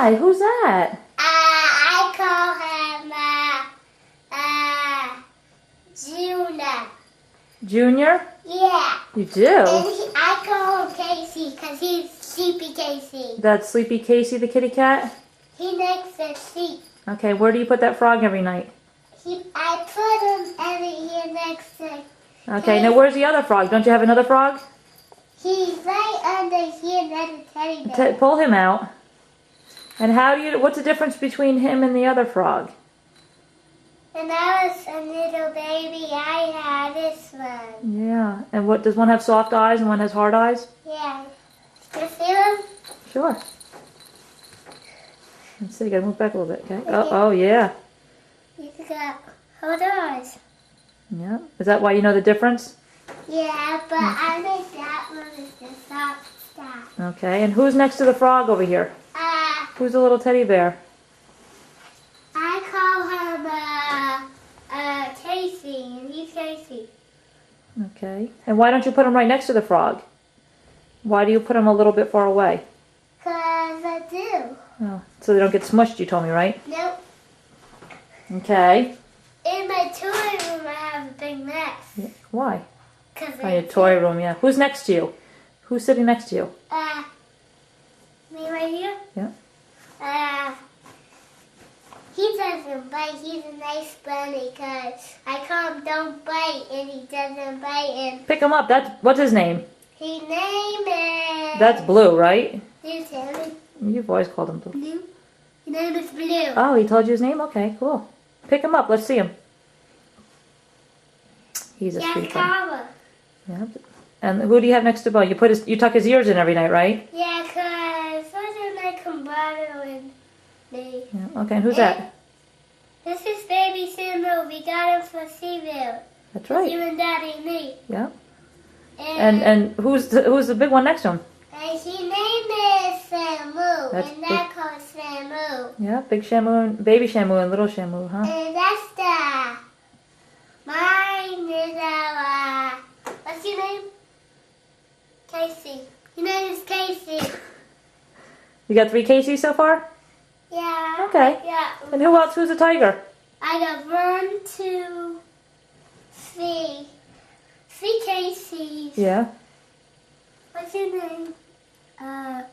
my, who's that? I call him Juna. Junior? Yeah. You do? I call him Casey because he's Sleepy Casey. That's Sleepy Casey the kitty cat? He makes us sleep. Okay, where do you put that frog every night? I put him every here next to. Okay, now where's the other frog? Don't you have another frog? He's right under here next to Teddy Bear. Pull him out. And what's the difference between him and the other frog? When I was a little baby, I had this one. Yeah, and does one have soft eyes and one has hard eyes? Yeah. You see him? Sure. Let's see, gotta move back a little bit, okay? Oh, yeah. He's got hard eyes. Yeah. Is that why you know the difference? Yeah, but I think that one is the soft stuff. Okay, and who's next to the frog over here? Who's the little teddy bear? I call him Casey, and he's Casey. Okay. And why don't you put him right next to the frog? Why do you put him a little bit far away? 'Cause I do. Oh, so they don't get smushed, you told me, right? Nope. Okay. In my toy room, I have a big nest. Yeah. Why? 'Cause Oh, your toy room, yeah. Who's next to you? Who's sitting next to you? Me right here? Yeah. He doesn't bite. He's a nice bunny because I call him Don't Bite and he doesn't bite. And Pick him up. What's his name? his name is... That's Blue, right? His name is You've always called him Blue. Blue. His name is Blue. Oh, he told you his name? Okay, cool. Pick him up. Let's see him. He's a sweet one. Kava. Yeah. And who do you have next to Bo? You tuck his ears in every night, right? Yeah, because wasn't like Combato and me. Yeah. Okay, and who's that? This is Baby Samuel. We got him for Seaville. That's You right. and Daddy and me. Yeah. And who's the big one next to him? And his name is Samu. That's And that calls Samu. Yeah, Big Shamu and Baby Shamu and Little Shamu, huh? And that's mine is what's your name? Casey. Your name is Casey. You got 3 Caseys so far? Yeah. Okay. Yeah. And who else? Who's a tiger? I got 1, 2, 3. 3 Caseys. Yeah. What's your name? Clarabelle.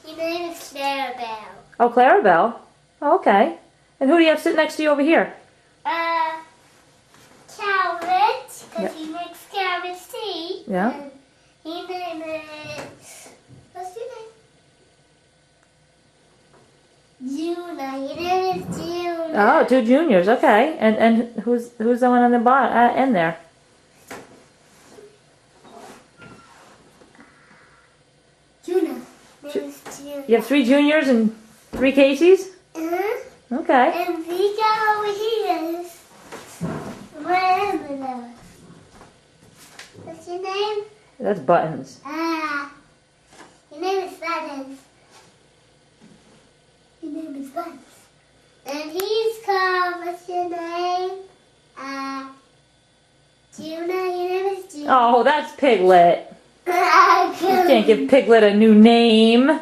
Your name is Clarabelle. Oh, Clarabelle. Oh, okay. And who do you have sitting next to you over here? Carrot, because Yeah. he makes carrots tea. Yeah. And his name is, what's your name? Juna. Your name is Juna. Oh, 2 juniors. Okay. And who's the one on the bottom end there? Juna. Name is Juna. You have 3 juniors and 3 Caseys? Uh-huh. Okay. And we got over here is Miranda. What's your name? That's Buttons. Your name is Buttons. Your name is Buttons. And he's called, what's your name? Juna, your name is Juna. Oh, that's Piglet. You can't give Piglet a new name.